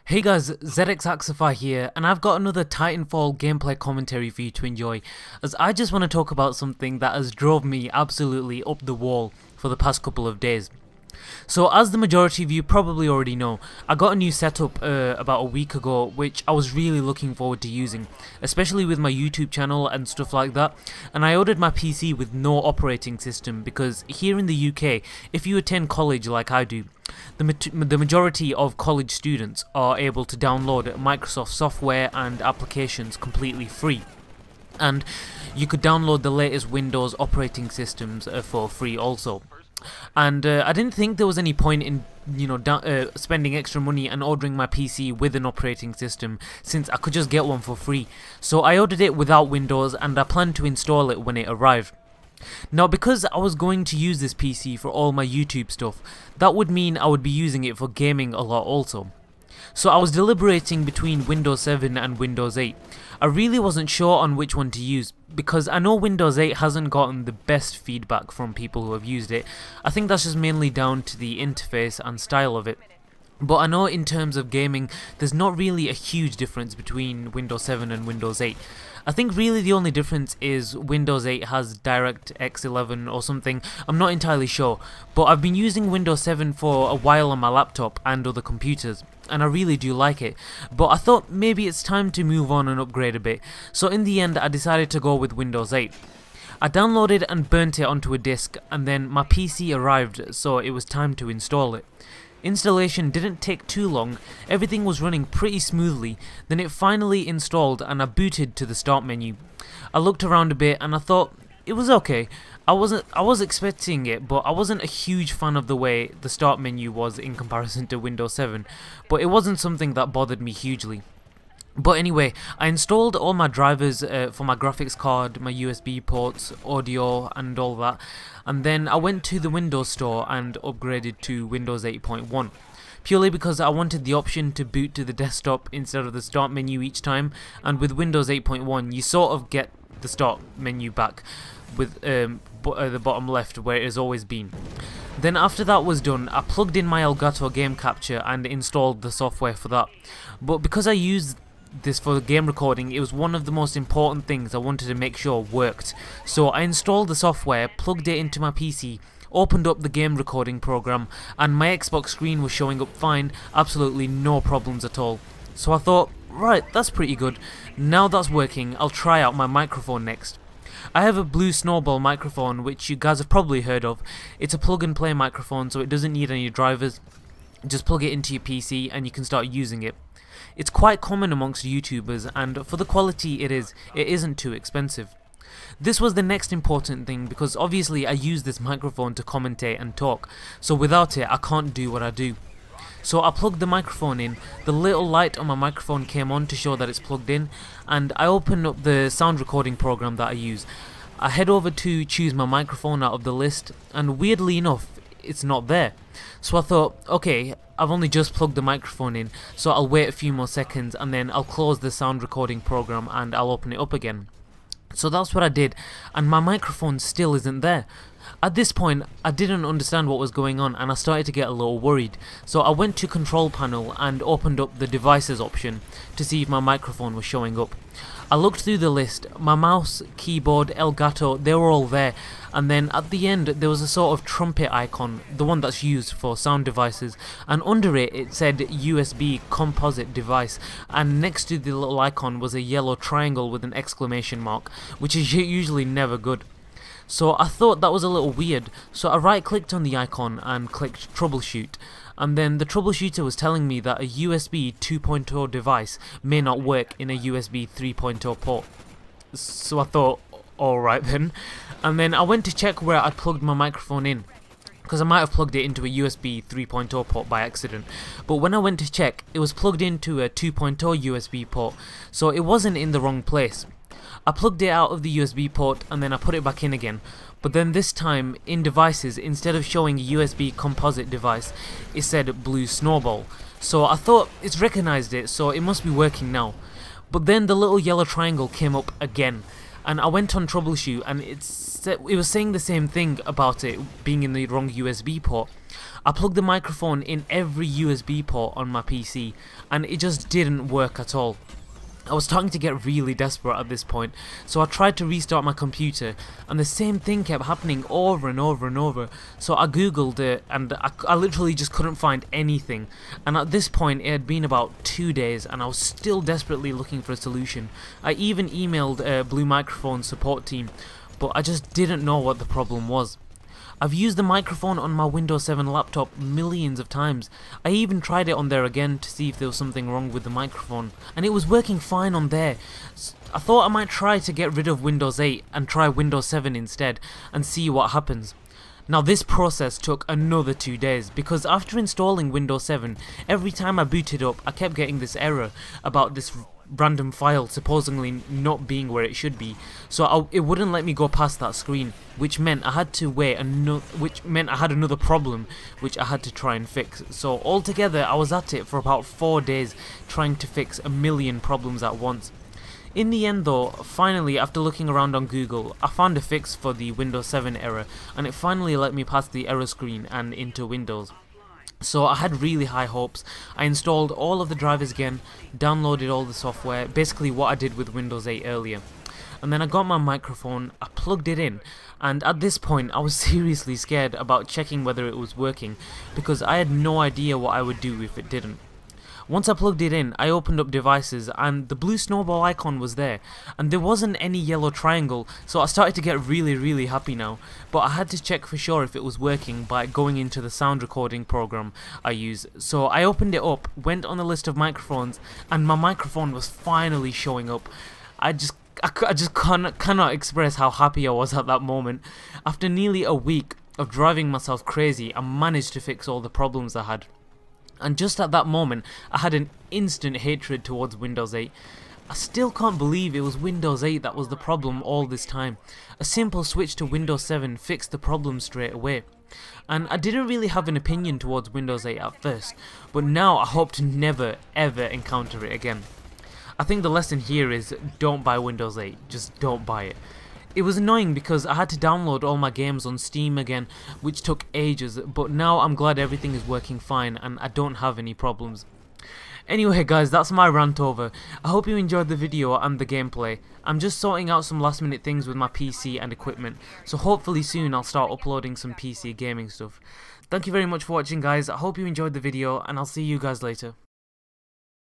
Hey guys, ZXAxify here, and I've got another Titanfall gameplay commentary for you to enjoy, as I just want to talk about something that has drove me absolutely up the wall for the past couple of days. So as the majority of you probably already know, I got a new setup about a week ago which I was really looking forward to using, especially with my YouTube channel and stuff like that, and I ordered my PC with no operating system because here in the UK, if you attend college like I do, the majority of college students are able to download Microsoft software and applications completely free. And you could download the latest Windows operating systems for free also. And I didn't think there was any point in spending extra money and ordering my PC with an operating system, since I could just get one for free. So I ordered it without Windows, and I planned to install it when it arrived. Now, because I was going to use this PC for all my YouTube stuff, that would mean I would be using it for gaming a lot also. So I was deliberating between Windows 7 and Windows 8. I really wasn't sure on which one to use, because I know Windows 8 hasn't gotten the best feedback from people who have used it. I think that's just mainly down to the interface and style of it. But I know in terms of gaming, there's not really a huge difference between Windows 7 and Windows 8. I think really the only difference is Windows 8 has DirectX 11 or something, I'm not entirely sure, but I've been using Windows 7 for a while on my laptop and other computers, and I really do like it, but I thought maybe it's time to move on and upgrade a bit, so in the end I decided to go with Windows 8. I downloaded and burnt it onto a disk, and then my PC arrived, so it was time to install it. Installation didn't take too long, everything was running pretty smoothly, then it finally installed and I booted to the start menu. I looked around a bit and I thought it was okay. I was expecting it, but I wasn't a huge fan of the way the start menu was in comparison to Windows 7, but it wasn't something that bothered me hugely. But anyway, I installed all my drivers for my graphics card, my USB ports, audio and all that, and then I went to the Windows Store and upgraded to Windows 8.1, purely because I wanted the option to boot to the desktop instead of the start menu each time, and with Windows 8.1 you sort of get the start menu back with the bottom left where it has always been. Then after that was done, I plugged in my Elgato game capture and installed the software for that, but because I used this for the game recording, it was one of the most important things I wanted to make sure worked. So I installed the software, plugged it into my PC, opened up the game recording program, and my Xbox screen was showing up fine, absolutely no problems at all. So I thought, right, that's pretty good. Now that's working, I'll try out my microphone next. I have a blue Snowball microphone, which you guys have probably heard of. It's a plug and play microphone, so it doesn't need any drivers. Just plug it into your PC and you can start using it. It's quite common amongst YouTubers, and for the quality it isn't too expensive. This was the next important thing, because obviously I use this microphone to commentate and talk, so without it I can't do what I do. So I plugged the microphone in, the little light on my microphone came on to show that it's plugged in, and I opened up the sound recording program that I use. I head over to choose my microphone out of the list, and weirdly enough, it's not there. So I thought, okay, I've only just plugged the microphone in, so I'll wait a few more seconds and then I'll close the sound recording program and I'll open it up again. So that's what I did, and my microphone still isn't there. At this point, I didn't understand what was going on and I started to get a little worried. So I went to control panel and opened up the devices option to see if my microphone was showing up. I looked through the list, my mouse, keyboard, Elgato, they were all there, and then at the end there was a sort of trumpet icon, the one that's used for sound devices, and under it it said USB composite device, and next to the little icon was a yellow triangle with an exclamation mark, which is usually never good. So I thought that was a little weird, so I right clicked on the icon and clicked troubleshoot, and then the troubleshooter was telling me that a USB 2.0 device may not work in a USB 3.0 port. So I thought, alright then, and then I went to check where I plugged my microphone in, because I might have plugged it into a USB 3.0 port by accident, but when I went to check, it was plugged into a 2.0 USB port, so it wasn't in the wrong place. I plugged it out of the USB port and then I put it back in again, but then this time in devices, instead of showing a USB composite device, it said blue Snowball. So I thought it's recognized it, so it must be working now. But then the little yellow triangle came up again, and I went on troubleshoot and it was saying the same thing about it being in the wrong USB port. I plugged the microphone in every USB port on my PC and it just didn't work at all. I was starting to get really desperate at this point, so I tried to restart my computer and the same thing kept happening over and over and over. So I googled it and I literally just couldn't find anything, and at this point it had been about 2 days and I was still desperately looking for a solution. I even emailed Blue Microphone support team, but I just didn't know what the problem was. I've used the microphone on my Windows 7 laptop millions of times. I even tried it on there again to see if there was something wrong with the microphone, and it was working fine on there. I thought I might try to get rid of Windows 8 and try Windows 7 instead and see what happens. Now this process took another 2 days because after installing Windows 7, every time I booted up I kept getting this error about this random file supposedly not being where it should be, so it wouldn't let me go past that screen, which meant I had to wait which meant I had another problem which I had to try and fix. So altogether I was at it for about 4 days trying to fix a million problems at once. In the end though, finally after looking around on Google, I found a fix for the Windows 7 error and it finally let me past the error screen and into Windows. So I had really high hopes. I installed all of the drivers again, downloaded all the software, basically what I did with Windows 8 earlier. And then I got my microphone, I plugged it in, and at this point I was seriously scared about checking whether it was working because I had no idea what I would do if it didn't. Once I plugged it in, I opened up devices and the blue snowball icon was there and there wasn't any yellow triangle, so I started to get really happy now. But I had to check for sure if it was working by going into the sound recording program I use. So I opened it up, went on the list of microphones, and my microphone was finally showing up. I just cannot express how happy I was at that moment. After nearly a week of driving myself crazy, I managed to fix all the problems I had. And just at that moment, I had an instant hatred towards Windows 8. I still can't believe it was Windows 8 that was the problem all this time. A simple switch to Windows 7 fixed the problem straight away. And I didn't really have an opinion towards Windows 8 at first, but now I hope to never ever encounter it again. I think the lesson here is don't buy Windows 8, just don't buy it. It was annoying because I had to download all my games on Steam again, which took ages, but now I'm glad everything is working fine and I don't have any problems. Anyway guys, that's my rant over. I hope you enjoyed the video and the gameplay. I'm just sorting out some last minute things with my PC and equipment, so hopefully soon I'll start uploading some PC gaming stuff. Thank you very much for watching guys, I hope you enjoyed the video and I'll see you guys later.